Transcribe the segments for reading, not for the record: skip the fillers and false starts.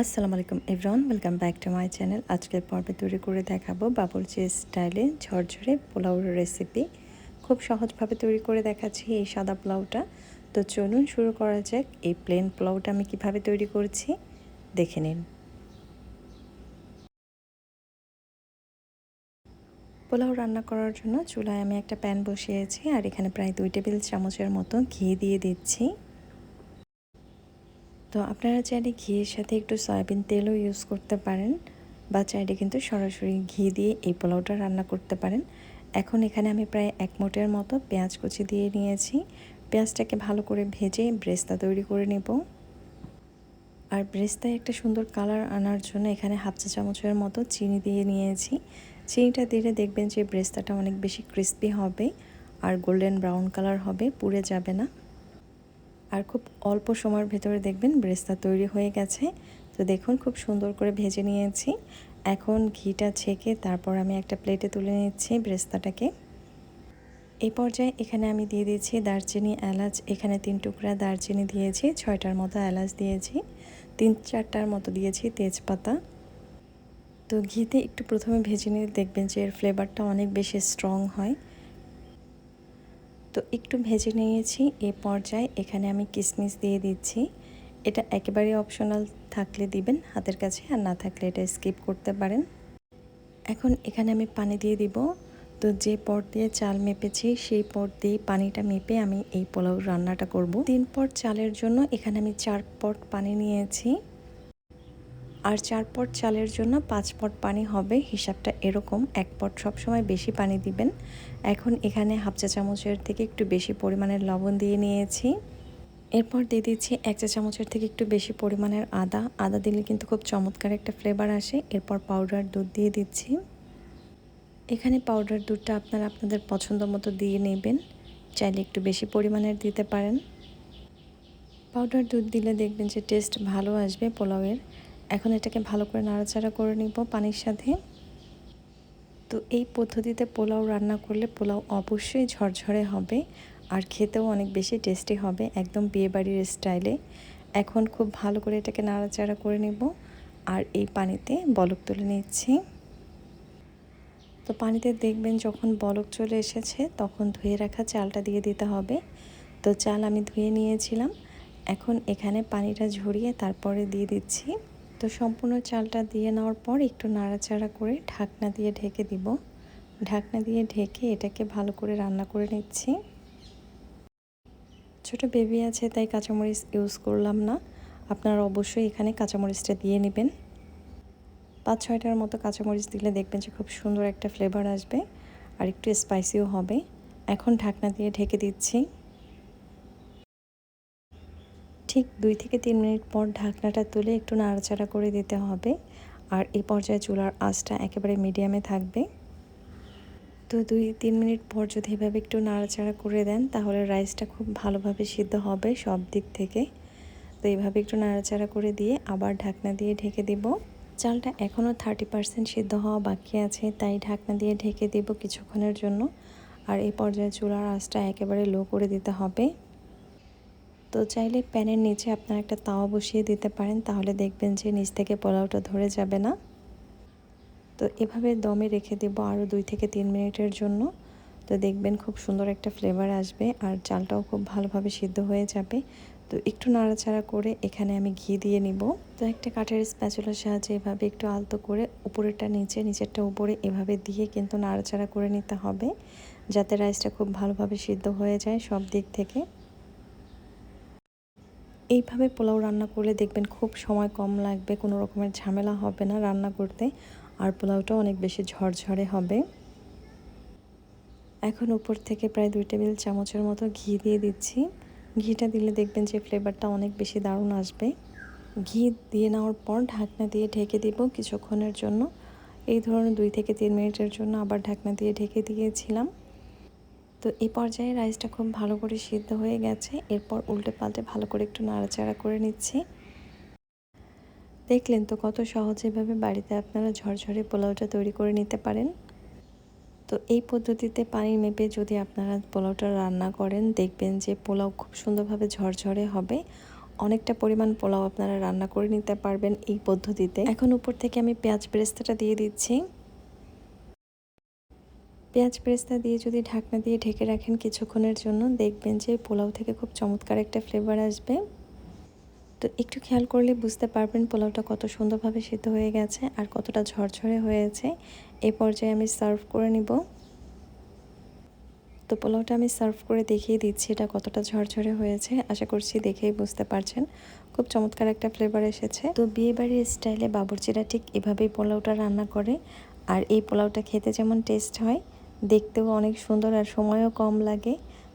আসসালামু আলাইকুম everyone, welcome back to my channel. আজকের পর্বে তৈরি করে দেখাবো বাবুর্চি স্টাইলে ঝরঝরে পোলাওর রেসিপি। খুব সহজভাবে তৈরি করে দেখাচ্ছি এই সাদা পোলাওটা। তো চলুন শুরু করা যাক। এই প্লেন পোলাওটা আমি কিভাবে তৈরি করছি দেখে নিন। পোলাও রান্না করার জন্য চুলায় আমি একটা প্যান বসিয়েছি, আর এখানে প্রায় 2 টেবিল চামচের মতো ঘি দিয়ে দিচ্ছি। তো আপনারা চাইলে ঘিয়ের সাথে একটু সয়াবিন তেলও ইউজ করতে পারেন, বা চাইলে কিন্তু সরাসরি ঘি দিয়ে এই পোলাওটা রান্না করতে পারেন। এখন এখানে আমি প্রায় 1 মুঠের মতো পেঁয়াজ কুচি দিয়ে নিয়েছি। পেঁয়াজটাকে ভালো করে ভেজে ব্রেস্তা তৈরি করে নেব। আর ব্রেস্তায় একটা সুন্দর কালার আনার জন্য এখানে হাফ চা চামচের মতো চিনি দিয়ে নিয়েছি। চিনিটা দিলে দেখবেন যে ব্রেস্তাটা অনেক বেশি ক্রিস্পি হবে আর গোল্ডেন ব্রাউন কালার হবে, পুড়ে যাবে না। আর খুব অল্প সময়ের ভেতরে দেখবেন ব্রেস্তা তৈরি হয়ে গেছে। তো দেখুন খুব সুন্দর করে ভেজে নিয়েছি। এখন ঘিটা ছেঁকে তারপর আমি একটা প্লেটে তুলে নিচ্ছি ব্রেস্তাটাকে। এই পর্যায়ে এখানে আমি দিয়ে দিয়েছি দারচিনি, এলাচ। এখানে 3 টুকরা দারচিনি দিয়েছি, 6টার মতো এলাচ দিয়েছি, 3-4টার মতো দিয়েছি তেজপাতা। তো ঘিতে একটু প্রথমে ভেজে নিয়ে দেখবেন যে এর ফ্লেভারটা অনেক বেশি স্ট্রং হয়। তো একটু ভেজে নিয়েছি। এই পর্যায়ে এখানে আমি কিশমিশ দিয়ে দিচ্ছি। এটা একেবারেই অপশনাল, থাকলে দিবেন হাতের কাছে, আর না থাকলে এটা স্কিপ করতে পারেন। এখন এখানে আমি পানি দিয়ে দিব। তো যে পট দিয়ে চাল মেপেছি সেই পট দিয়ে পানিটা মেপে আমি এই পোলাও রান্নাটা করব। 3 পট চালের জন্য এখানে আমি 4 পট পানি নিয়েছি, আর 4 পট চালের জন্য 5 পট পানি হবে। হিসাবটা এরকম, 1 পট সবসময় বেশি পানি দিবেন। এখন এখানে হাফ চা চামচের থেকে একটু বেশি পরিমাণের লবণ দিয়ে নিয়েছি। এরপর দিয়ে দিচ্ছি 1 চা চামচের থেকে একটু বেশি পরিমাণের আদা দিলে কিন্তু খুব চমৎকার একটা ফ্লেভার আসে। এরপর পাউডার দুধ দিয়ে দিচ্ছি। এখানে পাউডার দুধটা আপনারা আপনাদের পছন্দ মতো দিয়ে নেবেন, চাইলে একটু বেশি পরিমাণের দিতে পারেন। পাউডার দুধ দিলে দেখবেন যে টেস্ট ভালো আসবে পোলাওয়ের। এখন এটাকে ভালো করে নাড়াচাড়া করে নিব পানির সাথে। তো এই পদ্ধতিতে পোলাও রান্না করলে পোলাও অবশ্যই ঝরঝরে হবে, আর খেতেও অনেক বেশি টেস্টি হবে, একদম বিয়েবাড়ির স্টাইলে। এখন খুব ভালো করে এটাকে নাড়াচাড়া করে নেব, আর এই পানিতে বলক তুলে নিচ্ছি। তো পানিতে দেখবেন যখন বলক চলে এসেছে তখন ধুয়ে রাখা চালটা দিয়ে দিতে হবে। তো চাল আমি ধুয়ে নিয়েছিলাম। এখন এখানে পানিটা ঝরিয়ে তারপরে দিয়ে দিচ্ছি। তো সম্পূর্ণ চালটা দিয়ে নেওয়ার পর একটু নাড়াচাড়া করে ঢাকনা দিয়ে ঢেকে দিব। ঢাকনা দিয়ে ঢেকে এটাকে ভালো করে রান্না করে নিচ্ছি। ছোট বেবি আছে তাই কাঁচামরিচ ইউজ করলাম না, আপনারা অবশ্যই এখানে কাঁচামরিচটা দিয়ে নেবেন। 5-6টার মতো কাঁচামরিচ দিলে দেখবেন যে খুব সুন্দর একটা ফ্লেভার আসবে, আর একটু স্পাইসিও হবে। এখন ঢাকনা দিয়ে ঢেকে দিচ্ছি। ঠিক 2 থেকে 3 মিনিট পর ঢাকনাটা তুলে একটু নাড়াচাড়া করে দিতে হবে, আর এই পর্যায়ে চুলার আঁচটা একেবারে মিডিয়ামে থাকবে। তো 2-3 মিনিট পর যদি এভাবে একটু নাড়াচাড়া করে দেন তাহলে রাইসটা খুব ভালোভাবে সিদ্ধ হবে সব দিক থেকে। তো এইভাবে একটু নাড়াচাড়া করে দিয়ে আবার ঢাকনা দিয়ে ঢেকে দিব। চালটা এখনও 30% সিদ্ধ হওয়া বাকি আছে, তাই ঢাকনা দিয়ে ঢেকে দেব কিছুক্ষণের জন্য। আর এই পর্যায়ে চুলার আঁচটা একেবারে লো করে দিতে হবে। তো চাইলে প্যানের নিচে আপনারা একটা তাওয়া বসিয়ে দিতে পারেন, তাহলে দেখবেন যে নিচ থেকে পোলাওটা ধরে যাবে না। তো এভাবে দমে রেখে দেব আরও 2 থেকে 3 মিনিটের জন্য। তো দেখবেন খুব সুন্দর একটা ফ্লেভার আসবে, আর চালটাও খুব ভালোভাবে সিদ্ধ হয়ে যাবে। তো একটু নাড়াচাড়া করে এখানে আমি ঘি দিয়ে নিব। তো একটা কাঠের স্প্যাচুলার সাহায্যে এভাবে একটু আলতো করে উপরেরটা নিচে, নিচেরটা উপরে এভাবে দিয়ে কিন্তু নাড়াচাড়া করে নিতে হবে, যাতে রাইসটা খুব ভালোভাবে সিদ্ধ হয়ে যায় সব দিক থেকে। এইভাবে পোলাও রান্না করলে দেখবেন খুব সময় কম লাগবে, কোনো রকমের ঝামেলা হবে না রান্না করতে, আর পোলাওটাও অনেক বেশি ঝরঝরে হবে। এখন উপর থেকে প্রায় 2 টেবিল চামচের মতো ঘি দিয়ে দিচ্ছি। ঘিটা দিলে দেখবেন যে ফ্লেভারটা অনেক বেশি দারুণ আসবে। ঘি দিয়ে নেওয়ার পর ঢাকনা দিয়ে ঢেকে দিব কিছুক্ষণের জন্য। এই ধরনের 2 থেকে 3 মিনিটের জন্য আবার ঢাকনা দিয়ে ঢেকে দিয়েছিলাম। তো এই পর্যায়ে রাইসটা খুব ভালো করে সিদ্ধ হয়ে গেছে। এরপর উল্টে পাল্টে ভালো করে একটু নাড়াচাড়া করে নিচ্ছি। দেখলেন তো কত সহজে এভাবে বাড়িতে আপনারা ঝরঝরে পোলাওটা তৈরি করে নিতে পারেন। তো এই পদ্ধতিতে পানি মেপে যদি আপনারা পোলাওটা রান্না করেন দেখবেন যে পোলাও খুব সুন্দরভাবে ঝরঝরে হবে, অনেকটা পরিমাণ পোলাও আপনারা রান্না করে নিতে পারবেন এই পদ্ধতিতে। এখন উপর থেকে আমি পেঁয়াজ বেরেস্তাটা দিয়ে দিচ্ছি। পেঁয়াজ বেরেস্তা দিয়ে যদি ঢাকনা দিয়ে ঢেকে রাখেন কিছুক্ষণের জন্য, দেখবেন যে পোলাও থেকে খুব চমৎকার একটা ফ্লেভার আসবে। তো একটু খেয়াল করলে বুঝতে পারবেন পোলাওটা কত সুন্দরভাবে সিদ্ধ হয়ে গেছে আর কতটা ঝরঝরে হয়েছে। এই পর্যায়ে আমি সার্ভ করে নিব। তো পোলাওটা আমি সার্ভ করে দেখিয়ে দিচ্ছি এটা কতটা ঝরঝরে হয়েছে। আশা করছি দেখেই বুঝতে পারছেন খুব চমৎকার একটা ফ্লেভার এসেছে। তো বিয়েবাড়ির স্টাইলে বাবুর্চিরা ঠিক এভাবেই পোলাওটা রান্না করে। আর এই পোলাওটা খেতে যেমন টেস্ট হয়, দেখতেও অনেক সুন্দর আর সময়ও কম লাগে।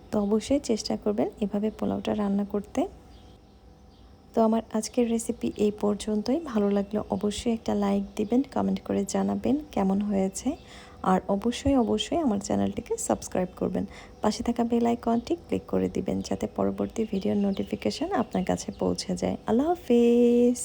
তো অবশ্যই চেষ্টা করবেন এভাবে পোলাওটা রান্না করতে। তো আমার আজকের রেসিপি এই পর্যন্তই। ভালো লাগলে অবশ্যই একটা লাইক দিবেন, কমেন্ট করে জানাবেন কেমন হয়েছে। আর অবশ্যই আমার চ্যানেলটিকে সাবস্ক্রাইব করবেন। পাশে থাকা বেল আইকনটি ক্লিক করে দিবেন যাতে পরবর্তী ভিডিওর নোটিফিকেশান আপনার কাছে পৌঁছে যায়। আল্লাহ হাফিজ।